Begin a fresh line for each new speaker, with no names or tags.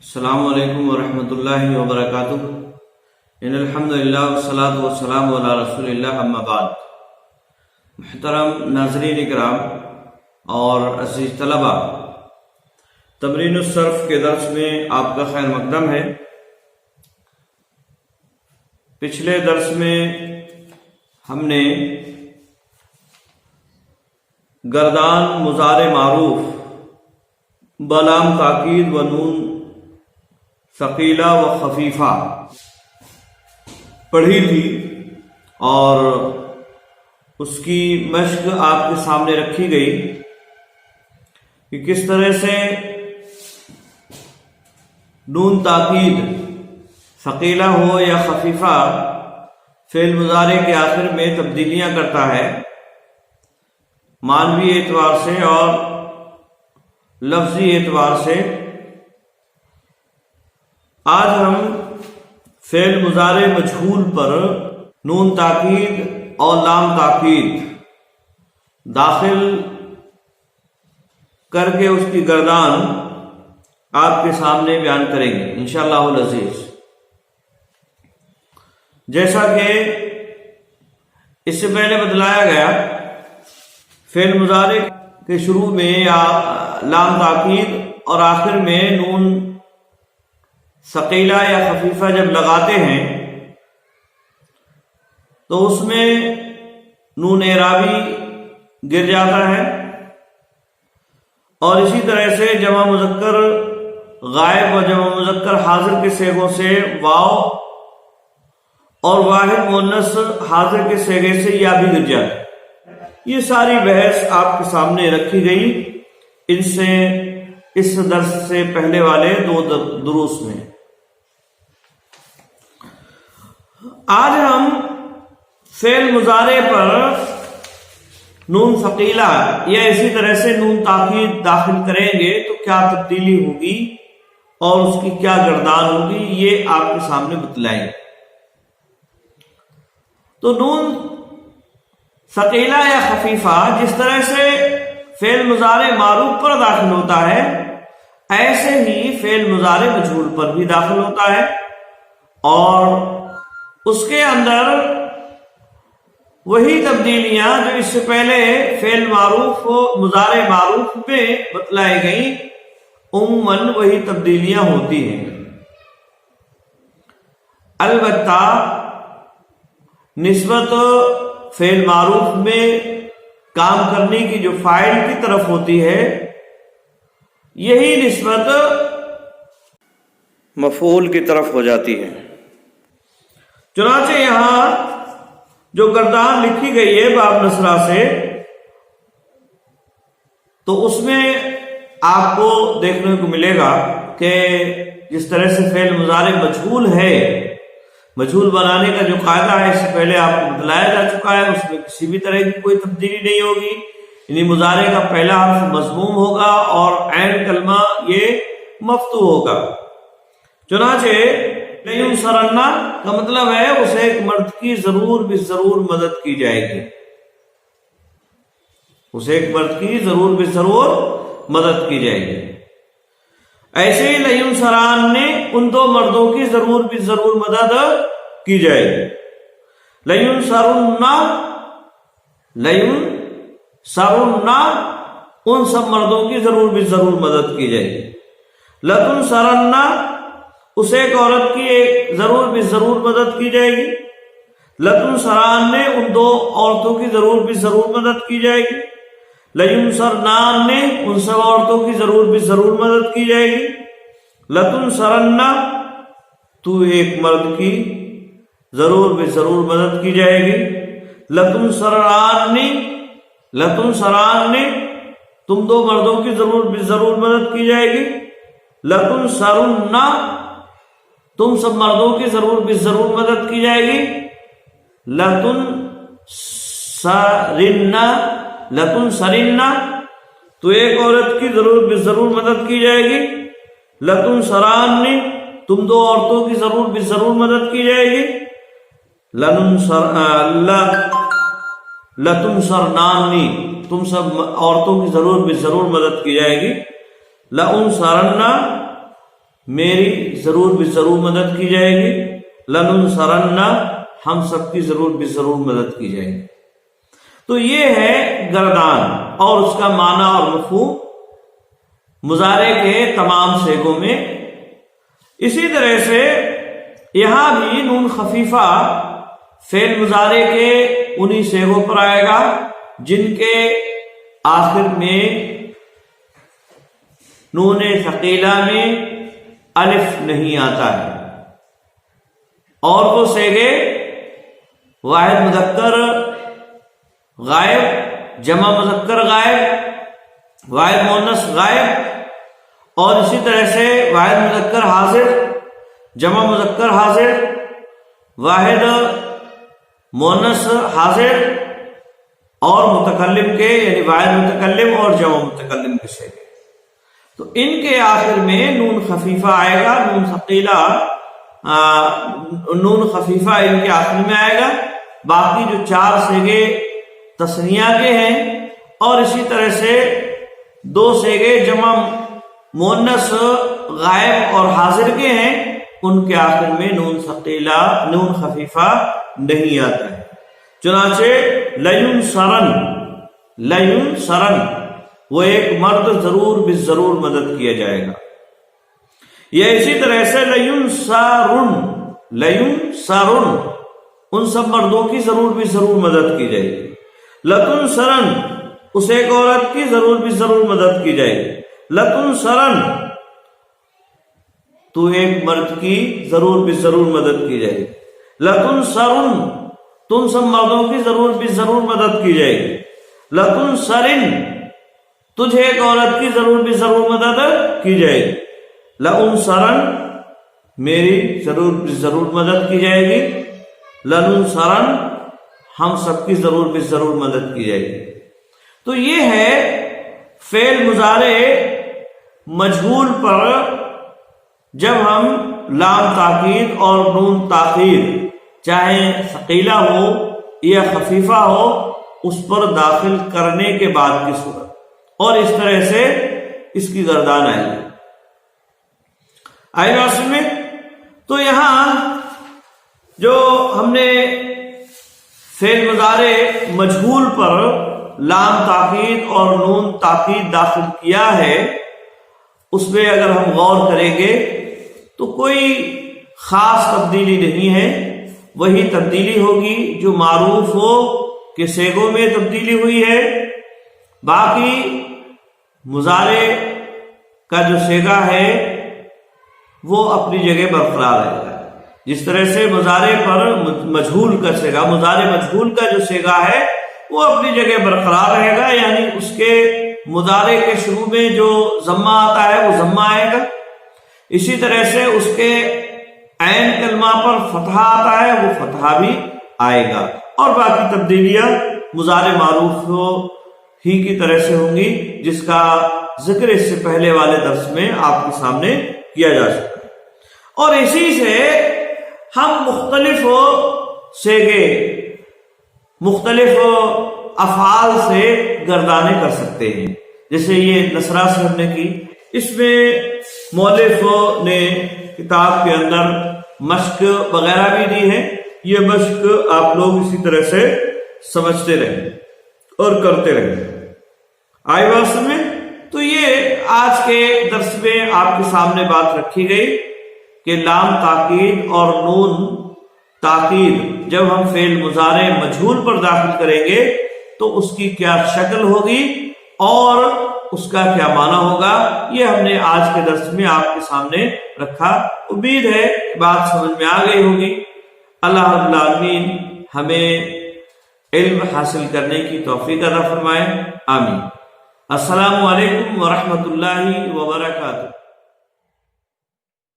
السلام علیکم ورحمۃ اللہ وبرکاتہ۔ ان الحمدللہ والصلاۃ والسلام علی رسول اللہ، اما بعد۔ محترم ناظرین کرام اور عزیز طلبہ، تمرین الصرف کے درس میں آپ کا خیر مقدم ہے۔ پچھلے درس میں ہم نے گردان مضارع معروف بلام تاکید و نون ثقیلہ و خفیفہ پڑھی تھی، اور اس کی مشق آپ کے سامنے رکھی گئی کہ کس طرح سے نون تاکید ثقیلہ ہو یا خفیفہ فعل مضارع کے آخر میں تبدیلیاں کرتا ہے، معنوی اعتبار سے اور لفظی اعتبار سے۔ آج ہم فعل مضارع مجہول پر نون تاکید اور لام تاکید داخل کر کے اس کی گردان آپ کے سامنے بیان کریں گے انشاءاللہ العزیز۔ جیسا کہ اس سے پہلے بتلایا گیا، فعل مضارع کے شروع میں یا لام تاکید اور آخر میں نون ثقیلہ یا خفیفہ جب لگاتے ہیں تو اس میں نون اعرابی گر جاتا ہے، اور اسی طرح سے جمع مذکر غائب اور جمع مذکر حاضر کے صیغوں سے واو اور واحد مؤنث حاضر کے صیغے سے یا بھی گر جاتا ہے۔ یہ ساری بحث آپ کے سامنے رکھی گئی ان سے اس درس سے پہلے والے دو دروس میں۔ آج ہم فعل مضارع پر نون ثقیلہ یا اسی طرح سے نون تاکید داخل کریں گے تو کیا تبدیلی ہوگی اور اس کی کیا گردان ہوگی، یہ آپ کے سامنے بتلائیں گے۔ تو نون ثقیلہ یا خفیفہ جس طرح سے فعل مضارع معروف پر داخل ہوتا ہے، ایسے ہی فعل مضارع مجہول پر بھی داخل ہوتا ہے، اور اس کے اندر وہی تبدیلیاں جو اس سے پہلے فعل معروف مضارع معروف میں بتلائی گئیں، عموماً وہی تبدیلیاں ہوتی ہیں۔ البتہ نسبت فعل معروف میں کام کرنے کی جو فاعل کی طرف ہوتی ہے، یہی نسبت مفعول کی طرف ہو جاتی ہے۔ چنانچہ یہاں جو گردان لکھی گئی ہے باب نصرہ سے، تو اس میں آپ کو دیکھنے کو ملے گا کہ جس طرح سے فعل مضارع مجہول ہے، مجہول بنانے کا جو قاعدہ ہے اس سے پہلے آپ کو بتلایا جا چکا ہے، اس میں کسی بھی طرح کی کوئی تبدیلی نہیں ہوگی، یعنی مضارع کا پہلا حرف مضموم ہوگا اور عین کلمہ یہ مفتوح ہوگا۔ چنانچہ لَيُنصَرَنَّ کا مطلب ہے اسے ایک مرد کی ضرور بھی ضرور مدد کی جائے گی، اسے ایک مرد کی ضرور بھی ضرور مدد کی جائے گی۔ ایسے ہی لَيُنصَرَنَّ ان دو مردوں کی ضرور بھی ضرور مدد کی جائے گی۔ لَيُنصَرُنَّ ان سب مردوں کی ضرور بھی ضرور مدد کی جائے گی۔ لَتُنصَرَنَّ اس ایک عورت کی ایک ضرور بھی ضرور مدد کی جائے گی۔ لَتُنصَرَنَّ ان دو عورتوں کی ضرور بھی ضرور مدد کی جائے گی۔ لَيُنصَرْنَ ان سب عورتوں کی ضرور بھی ضرور مدد کی جائے گی۔ لَتُنصَرَنَّ تو ایک مرد کی ضرور بھی ضرور مدد کی جائے گی۔ لَتُنصَرَنَّ تم دو مردوں کی ضرور بھی ضرور مدد کی جائے گی۔ لَتُنصَرُنَّ تم سب مردوں کی ضرور بھی ضرور مدد کی جائے گی۔ لَتُنصَرِنَّ تو ایک عورت کی ضرور بھی ضرور مدد کی جائے گی۔ لَتُنصَرَنَّ تم دو عورتوں کی ضرور بھی ضرور مدد کی جائے گی۔ لَتُنصَرْنَ تم سب عورتوں کی ضرور بھی ضرور مدد کی جائے گی۔ لَأُنصَرَنَّ میری ضرور بھی ضرور مدد کی جائے گی، لننصرن ہم سب کی ضرور بھی ضرور مدد کی جائے گی۔ تو یہ ہے گردان اور اس کا معنی اور مفہوم مضارع کے تمام صیغوں میں۔ اسی طرح سے یہاں بھی نون خفیفہ فعل مضارع کے انہی صیغوں پر آئے گا جن کے آخر میں نون ثقیلہ میں الف نہیں آتا ہے، اور وہ صیغے واحد مذکر غائب، جمع مذکر غائب، واحد مؤنث غائب، اور اسی طرح سے واحد مذکر حاضر، جمع مذکر حاضر، واحد مؤنث حاضر، اور متکلم کے یعنی واحد متکلم اور جمع متکلم کے صیغے۔ تو ان کے آخر میں نون خفیفہ آئے گا، نون ثقیلہ نون خفیفہ ان کے آخر میں آئے گا۔ باقی جو 4 صیغے تثنیہ کے ہیں اور اسی طرح سے 2 صیغے جمع مؤنث غائب اور حاضر کے ہیں، ان کے آخر میں نون ثقیلہ نون خفیفہ نہیں آتا ہے۔ چنانچہ لینصرن، لینصرن وہ ایک مرد ضرور بھی ضرور مدد کیا جائے گا۔ یہ اسی طرح سے لینصرن، لینصرن ان سب مردوں کی ضرور بھی ضرور مدد کی جائے گی۔ لتنصرن اس ایک عورت کی ضرور بھی ضرور مدد کی جائے گی۔ لتنصرن تو ایک مرد کی ضرور بھی ضرور مدد کی جائے گی۔ لتنصرن تم سب مردوں کی ضرور بھی ضرور مدد کی جائے گی۔ لتنصرن تجھے ایک عورت کی ضرور بھی ضرور مدد کی جائے گی۔ لانصرن میری ضرور بھی ضرور مدد کی جائے گی۔ لننصرن ہم سب کی ضرور بھی ضرور مدد کی جائے گی۔ تو یہ ہے فعل مضارع مجہول پر جب ہم لام تاکید اور نون تاخیر چاہے ثقیلہ ہو یا خفیفہ ہو اس پر داخل کرنے کے بعد کی صورت، اور اس طرح سے اس کی گردان آئی ہے۔ آئی بات میں تو یہاں جو ہم نے فعل مضارع مجہول پر لام تاکید اور نون تاکید داخل کیا ہے، اس میں اگر ہم غور کریں گے تو کوئی خاص تبدیلی نہیں ہے، وہی تبدیلی ہوگی جو معروف ہو کہ صیغوں میں تبدیلی ہوئی ہے۔ باقی مضارع کا جو صیغہ ہے وہ اپنی جگہ برقرار رہے گا۔ جس طرح سے مضارع پر مجہول کا صیغہ، مضارع مجہول کا جو صیغہ ہے وہ اپنی جگہ برقرار رہے گا، یعنی اس کے مضارع کے شروع میں جو ضمہ آتا ہے وہ ضمہ آئے گا، اسی طرح سے اس کے عین کلمہ پر فتحہ آتا ہے وہ فتحہ بھی آئے گا، اور باقی تبدیلیاں مضارع معروف ہی کی طرح سے ہوں گی جس کا ذکر اس سے پہلے والے درس میں آپ کے سامنے کیا جا سکتا ہے۔ اور اسی سے ہم مختلف صیغے، مختلف افعال سے گردانیں کر سکتے ہیں، جیسے یہ نصرہ سے ہم نے کی، اس میں مؤلف نے کتاب کے اندر مشق وغیرہ بھی دی ہے، یہ مشق آپ لوگ اسی طرح سے سمجھتے رہیں اور کرتے رہیں۔ آئی بات سمجھ میں؟ تو یہ آج کے درس میں آپ کے سامنے بات رکھی گئی کہ لام تاکید اور نون تاکید جب ہم فعل مضارع مجہول پر داخل کریں گے تو اس کی کیا شکل ہوگی اور اس کا کیا معنی ہوگا، یہ ہم نے آج کے درس میں آپ کے سامنے رکھا۔ امید ہے بات سمجھ میں آ گئی ہوگی۔ اللہ رب العالمین ہمیں علم حاصل کرنے کی توفیق عطا فرمائے، آمین۔ السلام علیکم ورحمۃ اللہ وبرکاتہ۔